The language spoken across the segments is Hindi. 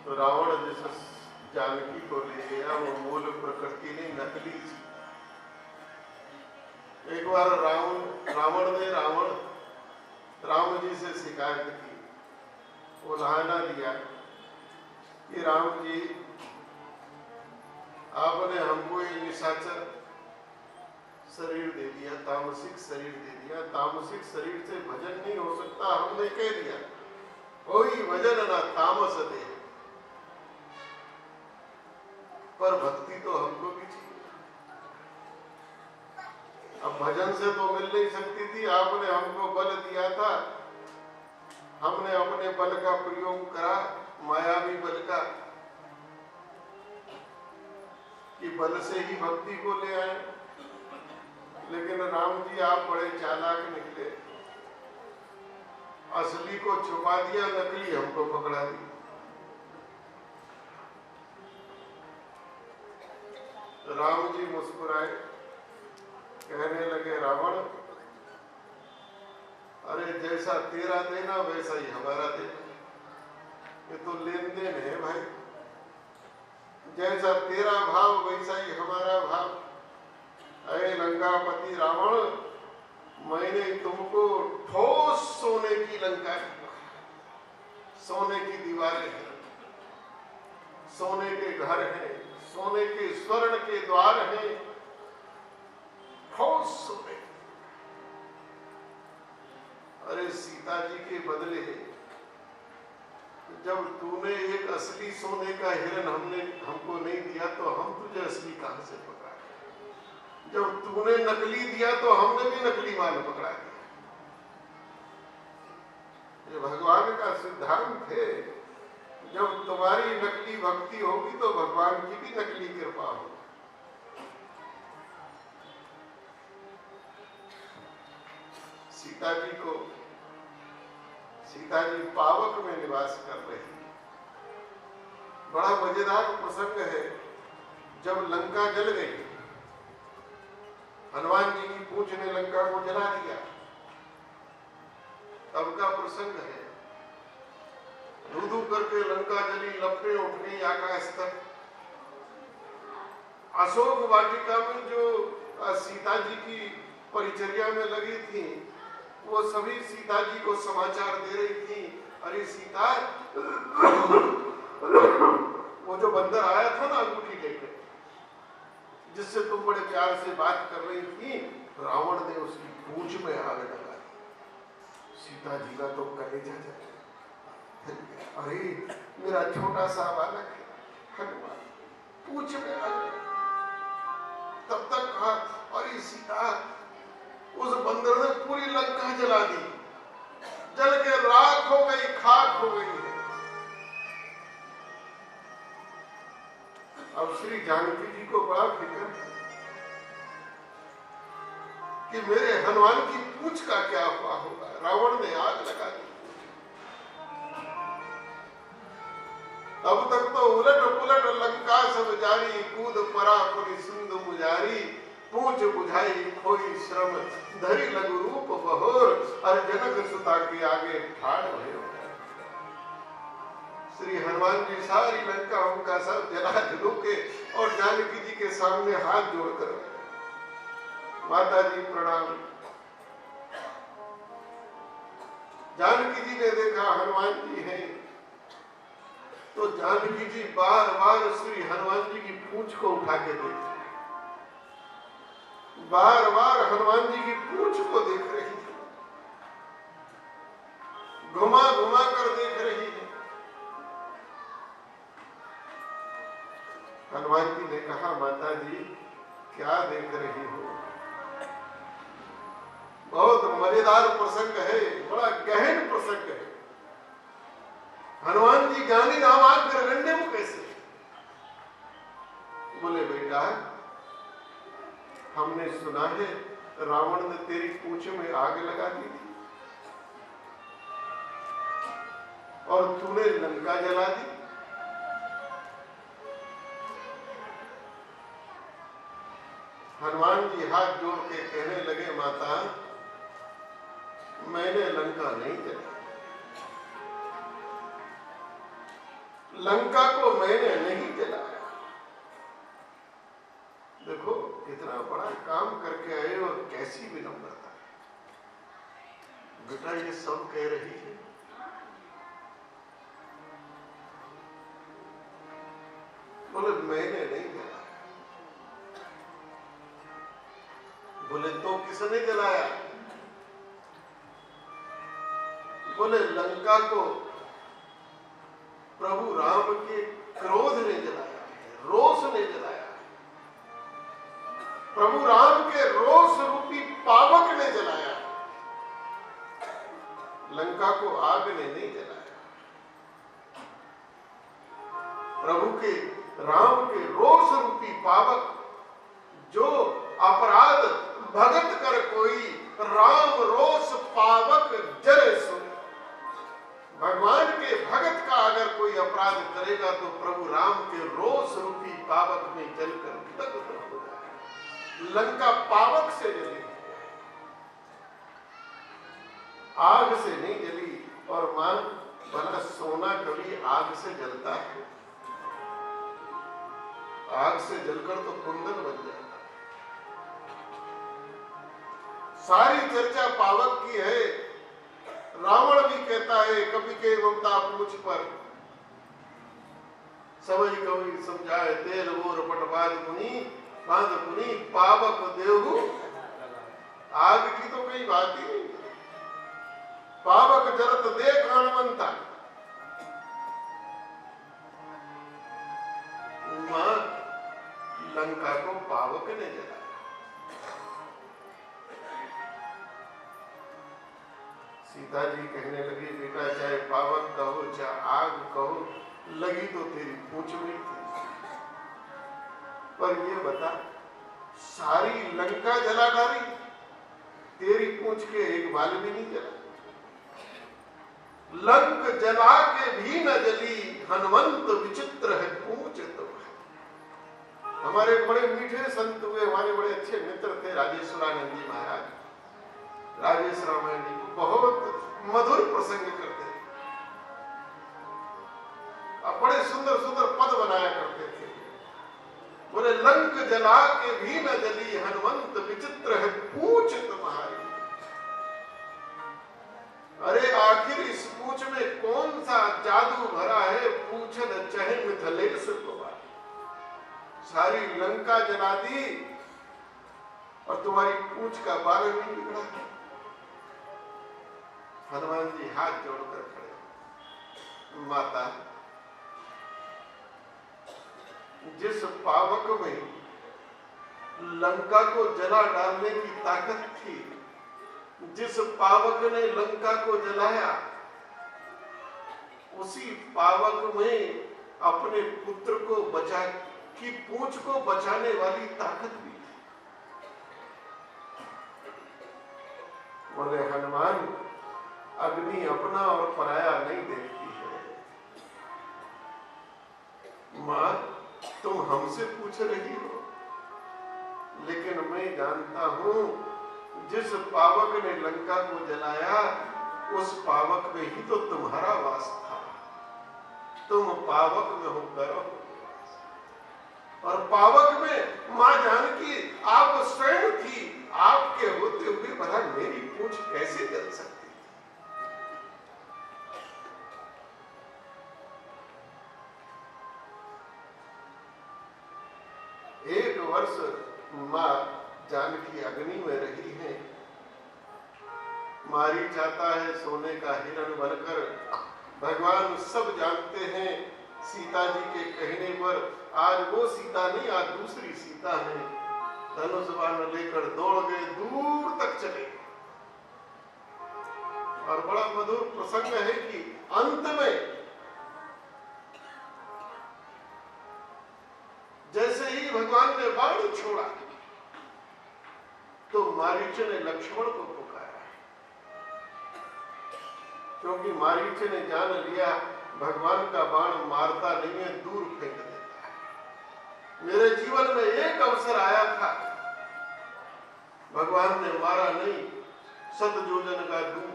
तो रावण जिस जानकी को ले गया वो मूल प्रकृति ने नकली थी। एक बार रावण ने राम जी से शिकायत की, वो नहाना दिया कि राम जी आपने हमको ये निशाचर शरीर दे दिया, तामसिक शरीर दे दिया, तामसिक शरीर से भजन नहीं हो सकता, हमने कह दिया कोई भजन ना तामस दे, पर भक्ति तो हमको भी चाहिए। अब भजन से तो मिल नहीं सकती थी, आपने हमको बल दिया था, हमने अपने बल का प्रयोग करा, मायावी बल का, कि बल से ही भक्ति को ले आए। लेकिन राम जी आप बड़े चालाक निकले, असली को छुपा दिया, नकली हमको पकड़ा दी। राम जी मुस्कुराए, कहने लगे रावण, अरे जैसा तेरा देना वैसा ही हमारा देना, ये तो लेन देन है भाई, जैसा तेरा भाव वैसा ही हमारा भाव। अरे लंकापति रावण, मैंने तुमको ठोस सोने की लंका, सोने की दीवारें हैं, सोने के घर हैं, सोने के स्वर्ण के द्वार हैं, ठोस सोने। अरे सीता जी के बदले जब तूने एक असली सोने का हिरण हमको नहीं दिया तो हम तुझे असली कहां से पकड़ा? जब तूने नकली दिया तो हमने भी नकली माल पकड़ा दिया। ये भगवान का सिद्धांत है, जब तुम्हारी नकली भक्ति होगी तो भगवान की भी नकली कृपा होगी। सीता जी पावक में निवास कर रही। बड़ा मजेदार प्रसंग है, जब लंका जल गई, हनुमान जी की पूंछ ने लंका को जला दिया, तब का प्रसंग है। धू करके लंका जली, लपटें उठ गई आकाश तक। अशोक वाटिका में जो सीता जी की परिचर्या में लगी थी, वो सभी सीता जी को समाचार दे रही थी, अरे सीता, वो जो बंदर आया था ना अंगूठी लेकर, जिससे तुम बड़े प्यार से बात कर रही थी, रावण ने उसकी पूंछ में आग लगा दी। सीता जी का तो कलेजा जल गया। अरे मेरा छोटा सा बालक हनुमान, पूंछ में आग लगा। तब तक कहा, अरे सीता, उस बंदर ने पूरी लंका जला दी, जल के राख हो गई, खाक हो गई है। अब श्री जानकी जी को बड़ा फिक्र कि मेरे हनुमान की पूंछ का क्या हुआ होगा। रावण ने आग लगा दी। अब तक तो उलट पुलट लंका सब जारी, कूद परा पुरी सिंधु मुजारी, पूंछ बुझाई खोई श्रम, धरी लघु रूप बहोर, और जनक सुता के आगे ठाड़ भयो। श्री हनुमान जी सारी लंका उनका सब जला जलू के और जानकी जी के सामने हाथ जोड़कर, माता जी प्रणाम। जानकी जी ने देखा हनुमान जी हैं, तो जानकी जी बार बार श्री हनुमान जी की पूंछ को उठा के देखी, बार बार हनुमान जी की पूंछ को देख रही है, घुमा घुमा कर देख रही है। हनुमान जी ने कहा, माता जी क्या देख रही हो? बहुत मजेदार प्रसंग है, बड़ा गहन प्रसंग है। हनुमान जी ज्ञानी नाम गंडे में कैसे? बोले बेटा, हमने सुना है रावण ने तेरी पूंछ में आग लगा दी थी और तूने लंका जला दी। हनुमान जी हाथ जोड़ के कहने लगे, माता मैंने लंका नहीं जलाई, लंका को मैंने नहीं जलाया। देखो कितना बड़ा काम करके आए और कैसी विनम्रता। बेटा ये सब कह रही है, बोले मैंने नहीं जलाया। बोले तो किसने जलाया? बोले लंका को प्रभु राम के क्रोध ने जलाया है, रोष ने जलाया है। प्रभु राम के रोष रूपी पावक ने जलाया है, लंका को आग ने नहीं जलाया। प्रभु के राम के रोष रूपी पावक जो अपराध भगत कर कोई राम रोष पावक जरे सुन। भगवान के भगत का अगर कोई अपराध करेगा तो प्रभु राम के रोष रूपी पावक में जलकर दग्ध हो जाए। लंका पावक से जली, आग से नहीं जली। और मान बना सोना कभी आग से जलता है? आग से जलकर तो कुंदन बन जाता है। सारी चर्चा पावक की है। रावण भी कहता है कभी के ममता पूछ पर समझ कवि समझाए तेल मोर पटवाद मुनि बांध मुनि पावक देहु। आग की तो कोई बात ही नहीं। पावक जरत देख हनुमंता। मां लंका को पावक ने जलाया। सीता जी कहने लगी बेटा चाहे पावक कहो चाहे आग कहो, लगी तो तेरी पूंछ में थी। पर ये बता सारी लंका जला डाली, तेरी पूंछ के एक बाल भी नहीं जला। लंक जला के भी न जली, हनुमंत विचित्र है पूंछ तो। हमारे बड़े मीठे संत हुए, हमारे बड़े अच्छे मित्र थे राजेश्वरानंद जी महाराज। राजेश रामायण जी को बहुत मधुर प्रसंग करते थे, अब बड़े सुंदर सुंदर पद बनाया करते थे। बोले लंक जला के भी न जली, हनुमंत विचित्र है पूंछ तुम्हारी। अरे आखिर इस पूंछ में कौन सा जादू भरा है? पूछन चहे मिथिलेश कुमार। सारी लंका जला दी और तुम्हारी पूंछ का बाल नहीं बिगड़ा। हनुमान जी हाथ जोड़कर खड़े, माता जिस पावक में लंका को जला डालने की ताकत थी, जिस पावक ने लंका को जलाया, उसी पावक में अपने पुत्र को बचा की पूंछ को बचाने वाली ताकत भी थी। बोले हनुमान अग्नि अपना और पराया नहीं देखती है। मां तुम हमसे पूछ रही हो, लेकिन मैं जानता हूं जिस पावक ने लंका को जलाया उस पावक में ही तो तुम्हारा वास था। तुम पावक में होकर और पावक में मां जानकी आप स्वयं थी। आपके होते हुए भला मेरी पूंछ कैसे जल सकती? एक वर्ष मां जानकी अग्नि में रही है। मारी जाता है सोने का हिरण बनकर। भगवान सब जानते हैं। सीता जी के कहने पर आज वो सीता नहीं, आज दूसरी सीता है। धनुष बाण लेकर दौड़ गए, दूर तक चले। और बड़ा मधुर प्रसंग है कि अंत में जैसे ही भगवान ने बाण छोड़ा तो मारीच ने लक्ष्मण को पुकारा, क्योंकि मारीच ने जान लिया भगवान का बाण मारता नहीं है, दूर फेंक देता है। मेरे जीवन में एक अवसर आया था, भगवान ने मारा नहीं, 7 योजन का दूर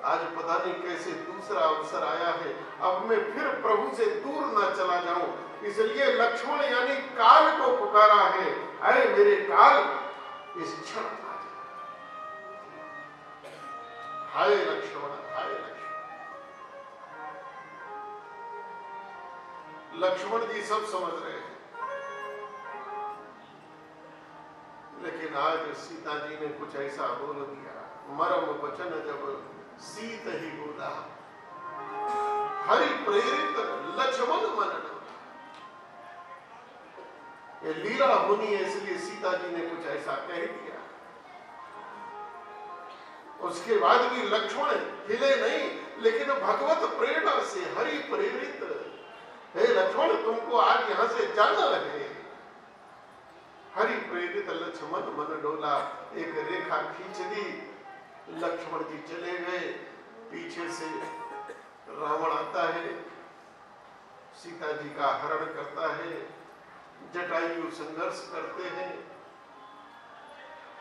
आज पता नहीं कैसे दूसरा अवसर आया है, अब मैं फिर प्रभु से दूर न चला जाऊं, इसलिए लक्ष्मण यानी काल को पुकारा है, अरे मेरे काल इस क्षण आ जा। हाय लक्ष्मण, हाय लक्ष्मण। लक्ष्मण जी सब समझ रहे हैं, लेकिन आज सीता जी ने कुछ ऐसा बोल दिया, मरम वचन जब सीत ही बोला, हरि प्रेरित लक्ष्मण मन। ये लीला होनी है, इसलिए सीता जी ने कुछ ऐसा कह दिया। उसके बाद भी लक्ष्मण हिले नहीं, लेकिन भगवत प्रेरणा से हरि प्रेरित, हे लक्ष्मण तुमको आज यहां से जाना है। हरि प्रेरित लक्ष्मण मन डोला, एक रेखा खींच दी, लक्ष्मण जी चले गए। पीछे से रावण आता है, सीता जी का हरण करता है, जटायु संघर्ष करते हैं,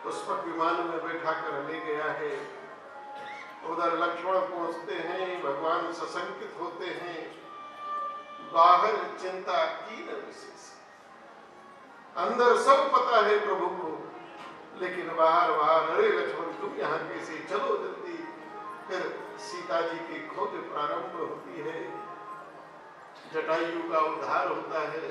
पुष्पक विमान में बैठा कर ले गया है। उधर लक्ष्मण पहुंचते हैं, भगवान सशंकित होते हैं, बाहर चिंता की न विशेष, अंदर सब पता है प्रभु को, लेकिन बाहर बाहर अरे लक्ष्मण तुम यहाँ कैसे, चलो जल्दी। फिर सीता जी की खोज प्रारंभ होती है, जटायु का उद्धार होता है।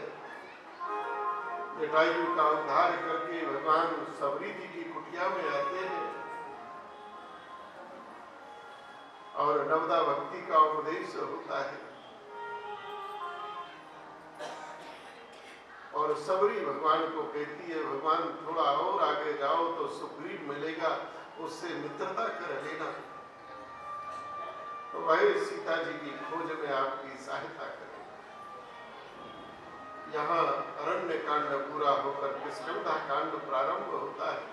जटायु का उद्धार करके भगवान सबरी जी की कुटिया में आते हैं और नवदा भक्ति का उपदेश होता है। और सबरी भगवान को कहती है, भगवान थोड़ा और आगे जाओ तो सुग्रीव मिलेगा, उससे मित्रता कर लेना। तो वही सीता जी की खोज में आपकी सहायता करें। यहाँ अरण्य कांड पूरा होकर किष्किंधा कांड प्रारंभ होता है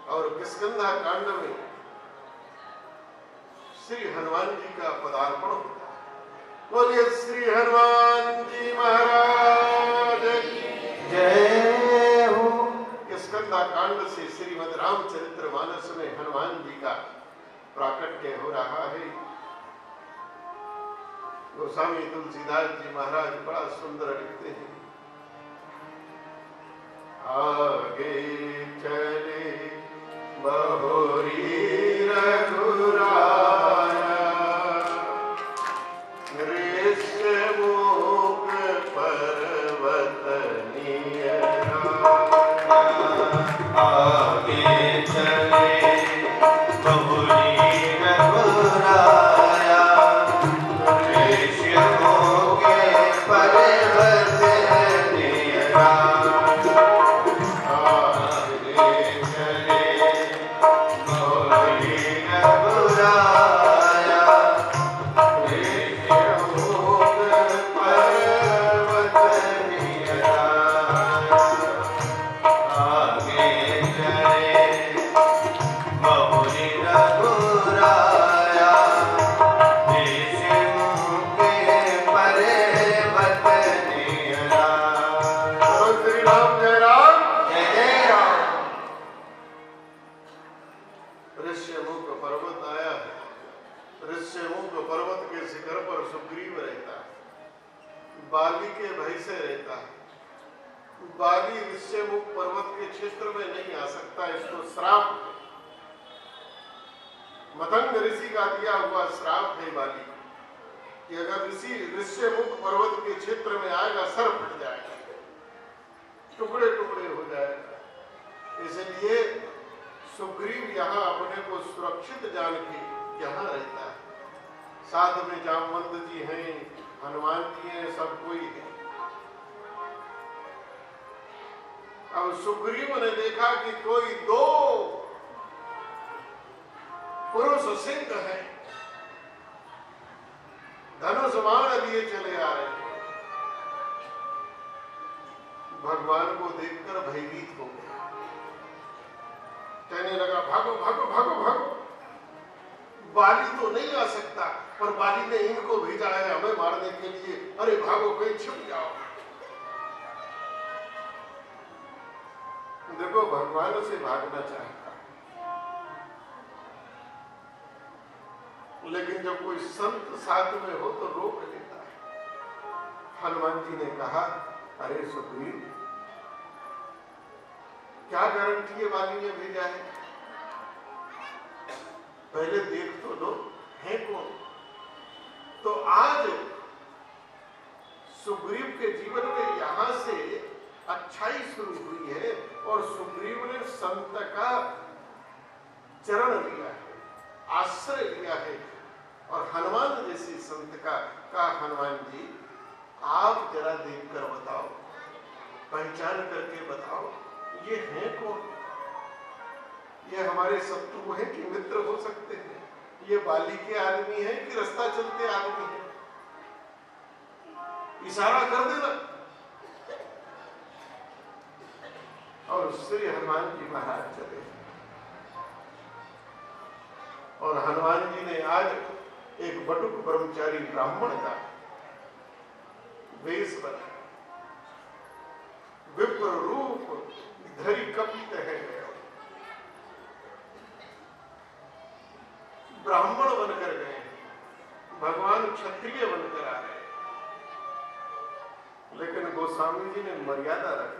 और किष्किंधा कांड में श्री हनुमान जी का पदार्पण होता है। बोलिए श्री हनुमान जी महाराज की जय हो। किष्किंधा कांड से श्रीमद् रामचरितमानस में हनुमान जी का प्राकट्य हो रहा है। गोस्वामी तुलसीदास जी महाराज बड़ा सुंदर लिखते हैं, आगे चले बहुरी रघुराया, ऋष्यमुख पर्वत नियरा, आगे चले बहुरी रघुराया, बाली के भय से रहता है। बाली ऋष्यमुख पर्वत के क्षेत्र में नहीं आ सकता, इसको श्राप है, मतंग ऋषि का दिया हुआ श्राप है बाली कि अगर ऋषि ऋष्यमुख पर्वत के क्षेत्र में आएगा सर फट जाएगा, टुकड़े टुकड़े हो जाएगा। इसलिए सुग्रीव यहाँ अपने को सुरक्षित जान के यहाँ रहता है। साथ में जामवंत जी हैं, हनुमान जी हैं, सब कोई है। अब सुग्रीव ने देखा कि कोई दो पुरुष सिंह है, धनुष बाण लिए चले आ रहे हैं। भगवान को देखकर भयभीत हो गया, कहने लगा भागो भागो भागो भागो। बाली तो नहीं आ सकता, पर बाली ने इनको भेजा है हमें मारने के लिए, अरे भागो कहीं छिप जाओ। देखो भगवान से भागना चाहता, लेकिन जब कोई संत साथ में हो तो रोक लेता है। हनुमान जी ने कहा, अरे सुग्रीव, क्या गारंटी है वाली ने भेजा है? पहले देख तो लो है कौन। तो आज सुग्रीव के जीवन में यहां से अच्छाई शुरू हुई है और सुग्रीव ने संत का चरण लिया है, आश्रय लिया है। और हनुमान जैसे संत का हनुमान जी, आप जरा देखकर बताओ, पहचान करके बताओ, ये है कौन? ये हमारे शत्रु हैं कि मित्र हो सकते हैं? ये बाली के आदमी है कि रास्ता चलते आदमी है? इशारा कर देना। और श्री हनुमान जी महाराज चले। और हनुमान जी ने आज एक बटुक ब्रह्मचारी ब्राह्मण का वेश बनाया, विप्र रूप धरि कपित है, ब्राह्मण बनकर गए, भगवान क्षत्रिय बनकर आ रहे। लेकिन गोस्वामी जी ने मर्यादा रख दी।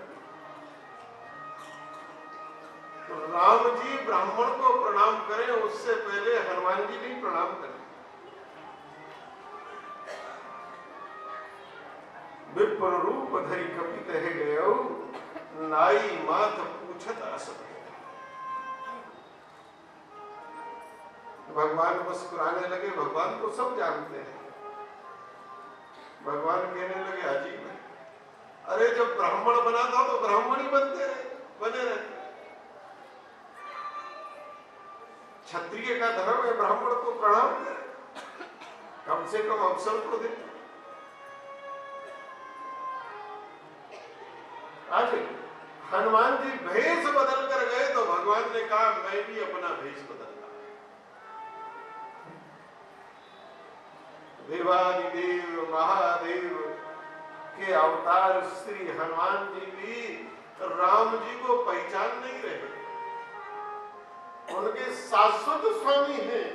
तो राम जी ब्राह्मण को प्रणाम करें उससे पहले हनुमान जी भी प्रणाम करें। विप्र रूप धरि कपित है गयो, नाई माथ पूछत असत। भगवान मुस्कुराने लगे। भगवान को सब जानते हैं। भगवान कहने लगे, अजीब है, अरे जब ब्राह्मण बना था तो ब्राह्मण ही बने रहे। क्षत्रिय का धर्म है ब्राह्मण को प्रणाम करें, कम से कम अवसर को दे। आज हनुमान जी भेष बदल कर गए तो भगवान ने कहा, मैं भी अपना भेष बदलता। देवादिदेव महादेव के अवतार श्री हनुमान जी भी राम जी को पहचान नहीं रहे। उनके शाश्वत स्वामी हैं।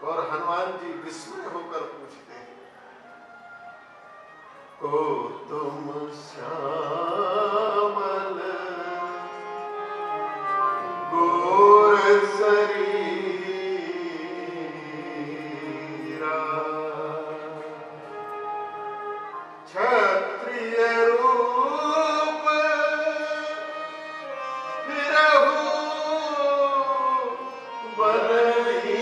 और हनुमान जी विस्मय होकर पूछते हैं, को तुम श्यामल गोर शरीरा, क्षत्रिय रूप फिरहु बलवीरा,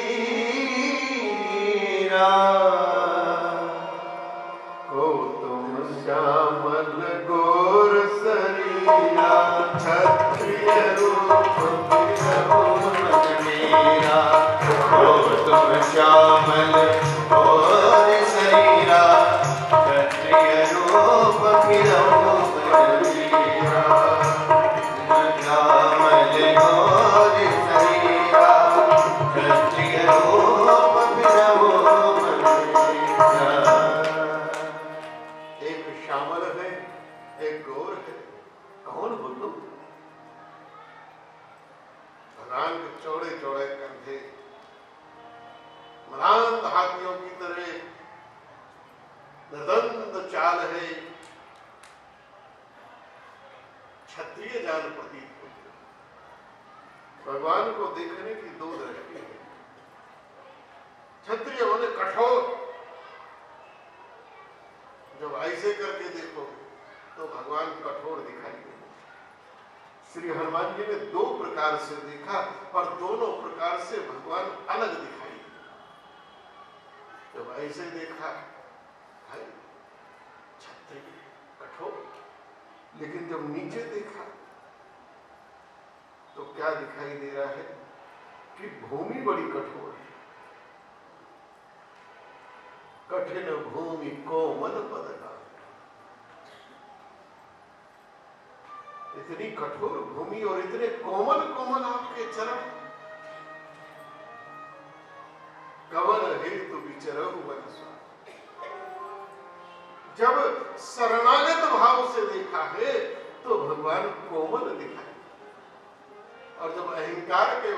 को तुम श्यामल गोर शरीरा, क्षत्रिय रूप फिरहु बलवीरा, को तुम श्यामल गोर शरीरा, क्षत्रिय रूप फिरहु बलवीरा, श्यामल गोर शरीरा, क्षत्रिय रूप फिरहु बलवीरा। एक श्यामल है, एक गौर है, कौन हो तुम? भगवान के चौड़े चौड़े कंधे, मलांध हाथियों की तरह निर्दंड चाल है, क्षत्रिय जान प्रतीत होती है। भगवान को देखने की दो दृष्टि है। क्षत्रिय होने कठोर, जब ऐसे करके देखो तो भगवान कठोर दिखाई दे। श्री हनुमान जी ने दो प्रकार से देखा और दोनों प्रकार से भगवान अलग दिखाई। जब ऐसे देखा, भाई क्षत्रिय कठोर, लेकिन जब नीचे देखा तो क्या दिखाई दे रहा है कि भूमि बड़ी कठोर है। कठिन भूमि कोमल पदगा, इतनी कठोर भूमि और इतने कोमल कोमल आपके चरण, कवन हेतु विचरहु वन स्वामी। जब शरणागत भाव से देखा है तो भगवान कोमल दिखाई, और जब अहंकार के